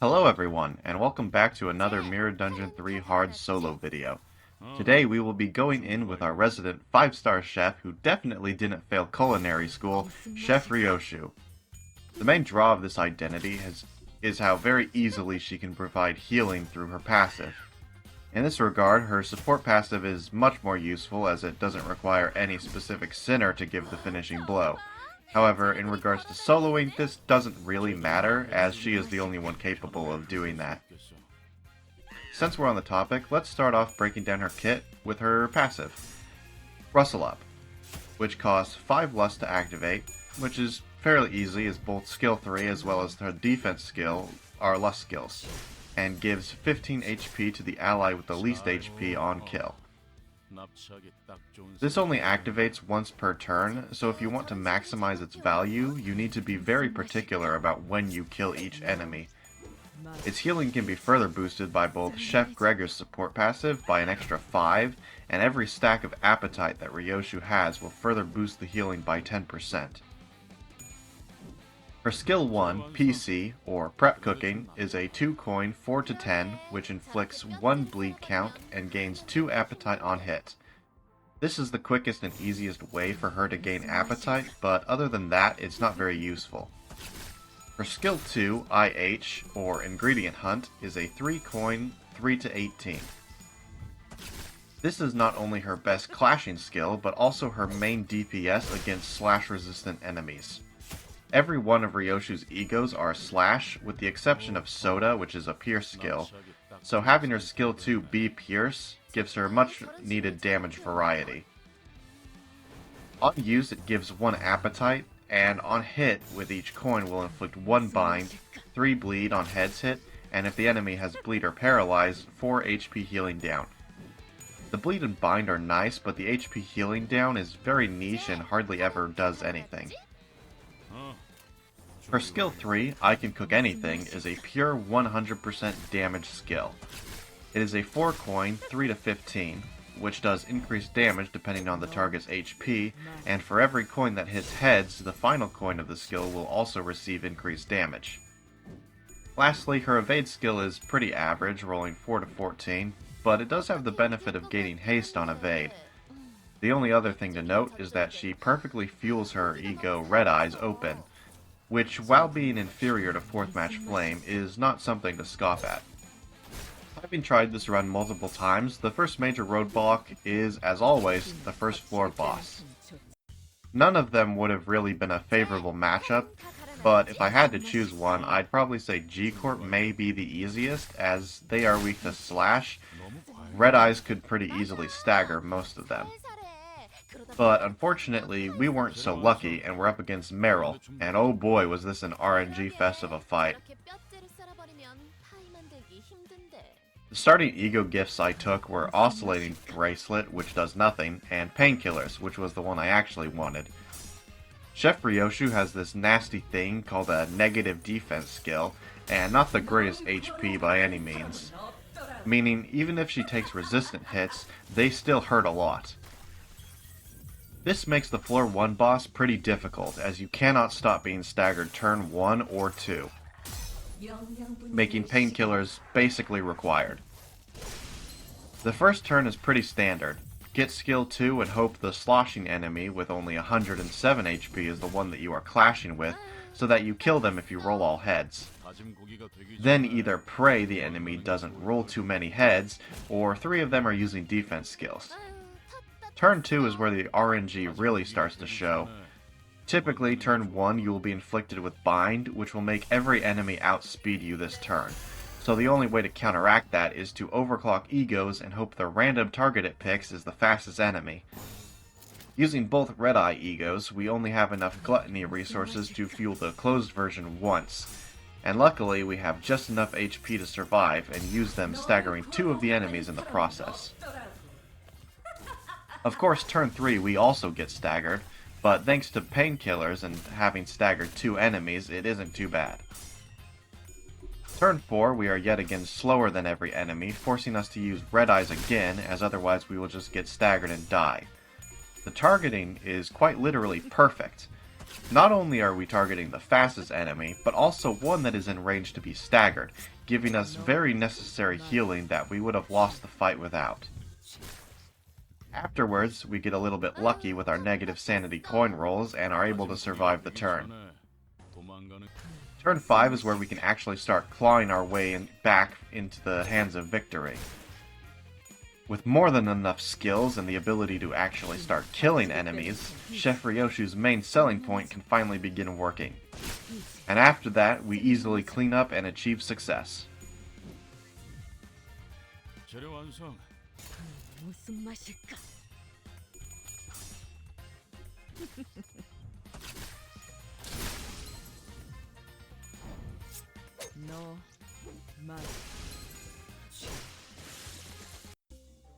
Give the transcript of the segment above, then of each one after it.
Hello everyone, and welcome back to another Mirror Dungeon 3 Hard solo video. Today we will be going in with our resident 5-star chef who definitely didn't fail culinary school, Chef Ryoshu. The main draw of this identity is how very easily she can provide healing through her passive. In this regard, her support passive is much more useful as it doesn't require any specific sinner to give the finishing blow. However, in regards to soloing, this doesn't really matter, as she is the only one capable of doing that. Since we're on the topic, let's start off breaking down her kit with her passive. Rustle Up, which costs 5 lust to activate, which is fairly easy as both skill 3 as well as her defense skill are lust skills, and gives 15 HP to the ally with the least HP on kill. This only activates once per turn, so if you want to maximize its value, you need to be very particular about when you kill each enemy. Its healing can be further boosted by both Chef Gregor's support passive by an extra 5, and every stack of appetite that Ryoshu has will further boost the healing by 10%. Her skill 1, PC, or Prep Cooking, is a 2-coin 4 to 10, which inflicts 1 bleed count and gains 2 appetite on hit. This is the quickest and easiest way for her to gain appetite, but other than that, it's not very useful. Her skill 2, IH, or Ingredient Hunt, is a 3-coin 3 to 18. This is not only her best clashing skill, but also her main DPS against slash-resistant enemies. Every one of Ryoshu's egos are slash, with the exception of Soda, which is a pierce skill, so having her skill 2 be pierce gives her much needed damage variety. On use it gives 1 appetite, and on hit with each coin will inflict 1 bind, 3 bleed on heads hit, and if the enemy has bleed or paralyze, 4 HP healing down. The bleed and bind are nice, but the HP healing down is very niche and hardly ever does anything. Her skill 3, I Can Cook Anything, is a pure 100% damage skill. It is a 4-coin 3 to 15, which does increased damage depending on the target's HP, and for every coin that hits heads, the final coin of the skill will also receive increased damage. Lastly, her evade skill is pretty average, rolling 4 to 14, but it does have the benefit of gaining haste on evade. The only other thing to note is that she perfectly fuels her ego Red Eyes open, which, while being inferior to 4th Match Flame, is not something to scoff at. Having tried this run multiple times, the first major roadblock is, as always, the first floor boss. None of them would have really been a favorable matchup, but if I had to choose one, I'd probably say G-Corp may be the easiest, as they are weak to slash. Red Eyes could pretty easily stagger most of them. But unfortunately, we weren't so lucky and we're up against Meryl, and oh boy was this an RNG fest of a fight. The starting ego gifts I took were Oscillating Bracelet, which does nothing, and Painkillers, which was the one I actually wanted. Chef Ryoshu has this nasty thing called a negative defense skill, and not the greatest HP by any means. Meaning, even if she takes resistant hits, they still hurt a lot. This makes the floor 1 boss pretty difficult, as you cannot stop being staggered turn 1 or 2, making painkillers basically required. The first turn is pretty standard. Get skill 2 and hope the sloshing enemy with only 107 HP is the one that you are clashing with, so that you kill them if you roll all heads. Then either pray the enemy doesn't roll too many heads, or 3 of them are using defense skills. Turn 2 is where the RNG really starts to show. Typically, turn 1 you will be inflicted with Bind, which will make every enemy outspeed you this turn. So the only way to counteract that is to overclock egos and hope the random target it picks is the fastest enemy. Using both Red Eye egos, we only have enough Gluttony resources to fuel the closed version once, and luckily we have just enough HP to survive and use them staggering 2 of the enemies in the process. Of course, turn 3 we also get staggered, but thanks to painkillers and having staggered 2 enemies, it isn't too bad. Turn 4 we are yet again slower than every enemy, forcing us to use Red Eyes again, as otherwise we will just get staggered and die. The targeting is quite literally perfect. Not only are we targeting the fastest enemy, but also one that is in range to be staggered, giving us very necessary healing that we would have lost the fight without. Afterwards, we get a little bit lucky with our negative sanity coin rolls and are able to survive the turn. Turn 5 is where we can actually start clawing our way back into the hands of victory. With more than enough skills and the ability to actually start killing enemies, Chef Ryoshu's main selling point can finally begin working. And after that, we easily clean up and achieve success.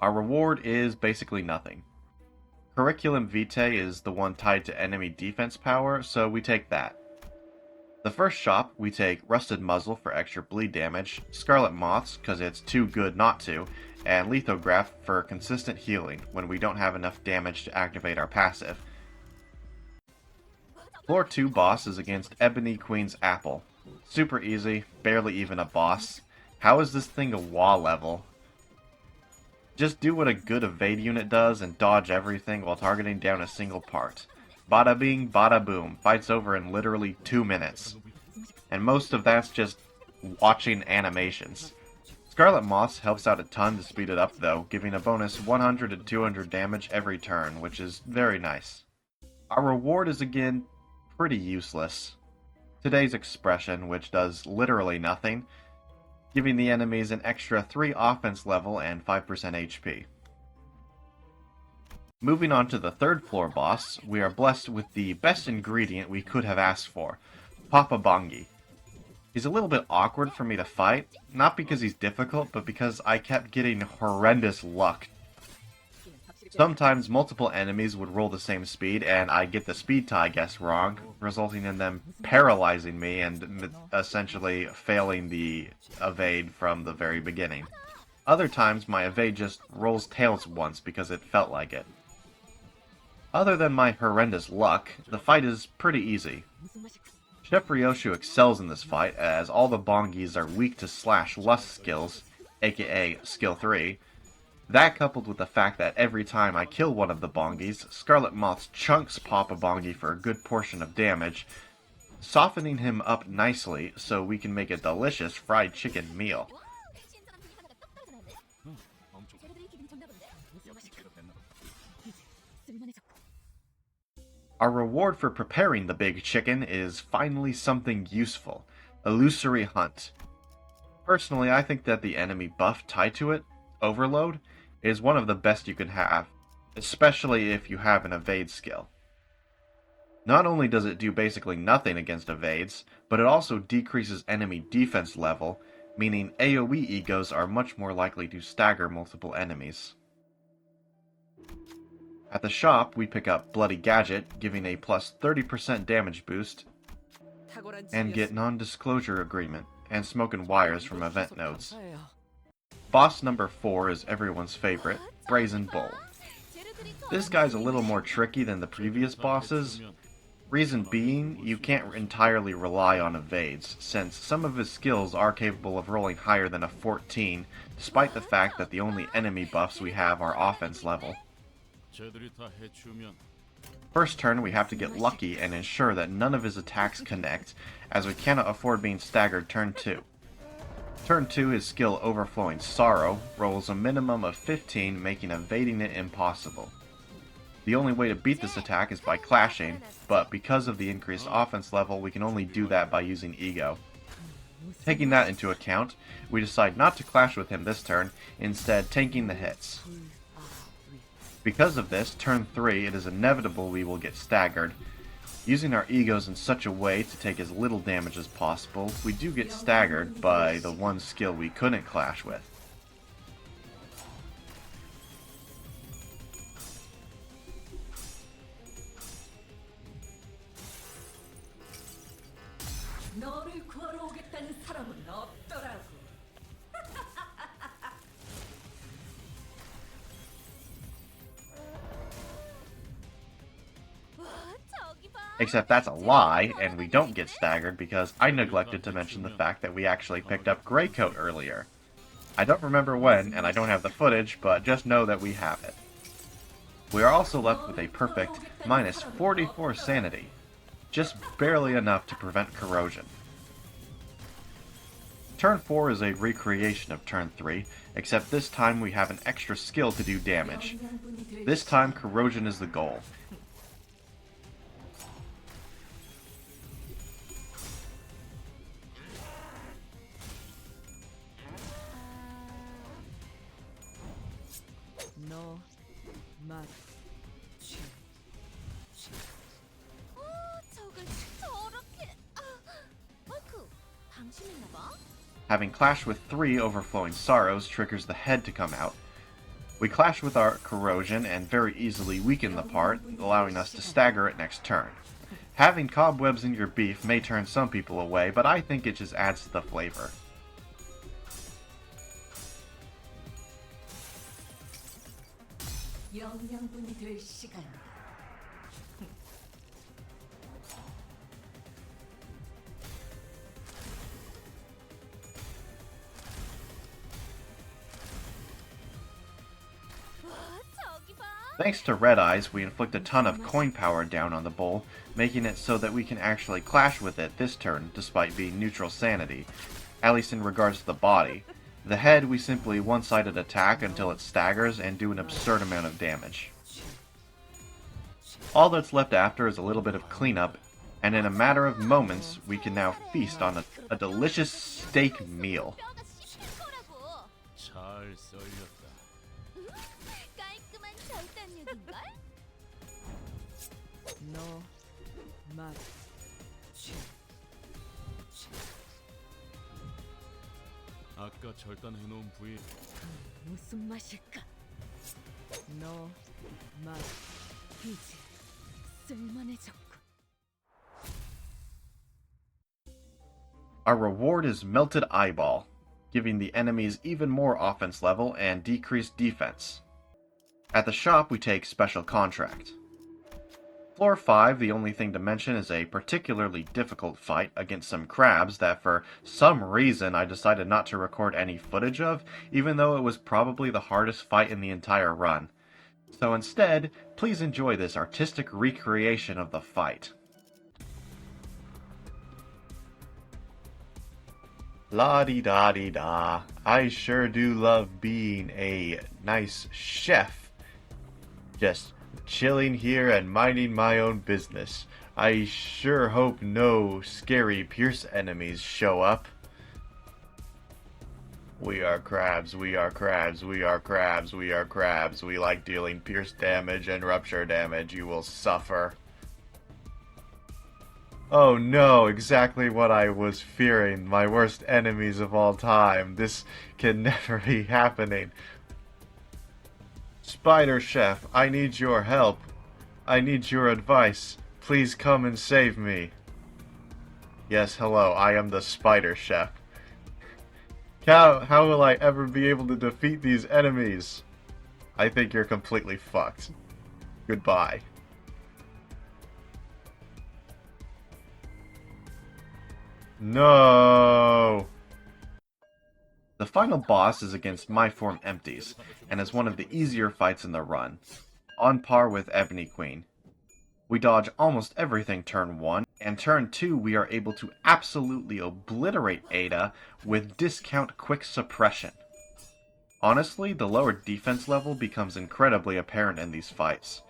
Our reward is basically nothing. Curriculum Vitae is the one tied to enemy defense power, so we take that. The first shop, we take Rusted Muzzle for extra bleed damage, Scarlet Moths because it's too good not to, and Lithograph for consistent healing when we don't have enough damage to activate our passive. Floor 2 boss is against Ebony Queen's Apple. Super easy, barely even a boss. How is this thing a WA level? Just do what a good evade unit does and dodge everything while targeting down a single part. Bada bing, bada boom. Fight's over in literally 2 minutes. And most of that's just watching animations. Scarlet Moss helps out a ton to speed it up though, giving a bonus 100 to 200 damage every turn, which is very nice. Our reward is again pretty useless. Today's expression, which does literally nothing, giving the enemies an extra 3 offense level and 5% HP. Moving on to the third floor boss, we are blessed with the best ingredient we could have asked for, Papa Bongy. He's a little bit awkward for me to fight, not because he's difficult, but because I kept getting horrendous luck. Sometimes multiple enemies would roll the same speed, and I'd get the speed tie guess wrong, resulting in them paralyzing me and essentially failing the evade from the very beginning. Other times, my evade just rolls tails once because it felt like it. Other than my horrendous luck, the fight is pretty easy. Chef Ryoshu excels in this fight, as all the Bongys are weak to slash lust skills, aka skill 3. That coupled with the fact that every time I kill one of the Bongys, Scarlet Moths chunks Papa Bongy for a good portion of damage, softening him up nicely so we can make a delicious fried chicken meal. Our reward for preparing the big chicken is finally something useful, Illusory Hunt. Personally, I think that the enemy buff tied to it, Overload, is one of the best you can have, especially if you have an evade skill. Not only does it do basically nothing against evades, but it also decreases enemy defense level, meaning AoE egos are much more likely to stagger multiple enemies. At the shop, we pick up Bloody Gadget, giving a plus 30% damage boost, and get Non-Disclosure Agreement and Smoke and Wires from event nodes. Boss number 4 is everyone's favorite, Brazen Bull. This guy's a little more tricky than the previous bosses. Reason being, you can't entirely rely on evades, since some of his skills are capable of rolling higher than a 14, despite the fact that the only enemy buffs we have are offense level. First turn, we have to get lucky and ensure that none of his attacks connect, as we cannot afford being staggered turn 2. Turn 2, his skill Overflowing Sorrow rolls a minimum of 15, making evading it impossible. The only way to beat this attack is by clashing, but because of the increased offense level, we can only do that by using Ego. Taking that into account, we decide not to clash with him this turn, instead tanking the hits. Because of this, turn 3, it is inevitable we will get staggered. Using our egos in such a way to take as little damage as possible, we do get staggered by the one skill we couldn't clash with. Except that's a lie, and we don't get staggered because I neglected to mention the fact that we actually picked up Greycoat earlier. I don't remember when, and I don't have the footage, but just know that we have it. We are also left with a perfect minus 44 sanity, just barely enough to prevent corrosion. Turn 4 is a recreation of Turn 3, except this time we have an extra skill to do damage. This time corrosion is the goal. No, mat, Having clashed with 3 overflowing sorrows triggers the head to come out. We clash with our corrosion and very easily weaken the part, allowing us to stagger it next turn. Having cobwebs in your beef may turn some people away, but I think it just adds to the flavor. Thanks to Red Eyes, we inflict a ton of coin power down on the bull, making it so that we can actually clash with it this turn, despite being neutral sanity, at least in regards to the body. The head, we simply one-sided attack until it staggers and do an absurd amount of damage. All that's left after is a little bit of cleanup, and in a matter of moments, we can now feast on a delicious steak meal. no, mat, 아까 절단해놓은 부위 무슨 맛일까? No, mat, 이제 쓸만해졌군. Our reward is Melted Eyeball, giving the enemies even more offense level and decreased defense. At the shop, we take Special Contract. Floor 5, the only thing to mention is a particularly difficult fight against some crabs that for some reason I decided not to record any footage of, even though it was probably the hardest fight in the entire run. So instead, please enjoy this artistic recreation of the fight. La-di-da-di-da, I sure do love being a nice chef. Just chilling here and minding my own business. I sure hope no scary Pierce enemies show up. We are crabs, we are crabs, we are crabs, we are crabs. We like dealing pierce damage and rupture damage. You will suffer. Oh no, exactly what I was fearing. My worst enemies of all time. This can never be happening. Spider Chef, I need your help. I need your advice. Please come and save me. Yes, hello, I am the Spider Chef. How will I ever be able to defeat these enemies? I think you're completely fucked. Goodbye. No! The final boss is against My Form Empties, and is one of the easier fights in the run, on par with Ebony Queen. We dodge almost everything turn 1, and turn 2 we are able to absolutely obliterate Ada with discount quick suppression. Honestly, the lower defense level becomes incredibly apparent in these fights.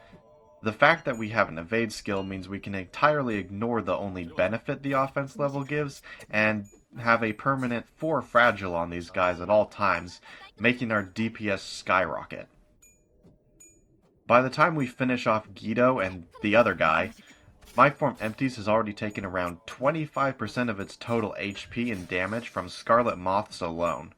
The fact that we have an evade skill means we can entirely ignore the only benefit the offense level gives, and have a permanent 4 fragile on these guys at all times, making our DPS skyrocket. By the time we finish off Guido and the other guy, My Form Empties has already taken around 25% of its total HP and damage from Scarlet Moths alone.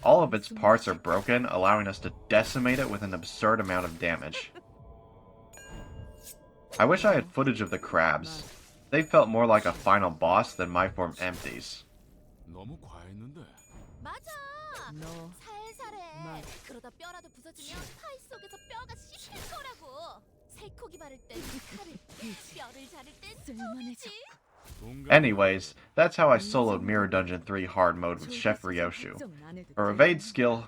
All of its parts are broken, allowing us to decimate it with an absurd amount of damage. I wish I had footage of the crabs. They felt more like a final boss than My Form Empties. 너무 과했는데. 맞아. 너 살살해. 맞. 그러다 뼈라도 부서지면 파이 속에서 뼈가 씹힐 거라고. 살코기 바를 땐 칼을, 뼈를 자를 땐 쓸만해져. 톱이지. Anyways, that's how I soloed Mirror Dungeon 3 hard mode with Chef Ryoshu. For evade skill,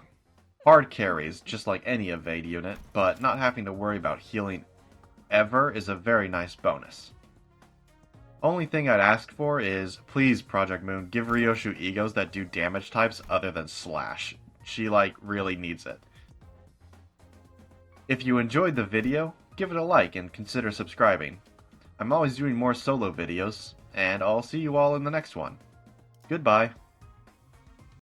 hard carries, just like any evade unit, but not having to worry about healing ever is a very nice bonus. Only thing I'd ask for is, please Project Moon, give Ryoshu egos that do damage types other than slash. She, really needs it. If you enjoyed the video, give it a like and consider subscribing. I'm always doing more solo videos, and I'll see you all in the next one. Goodbye.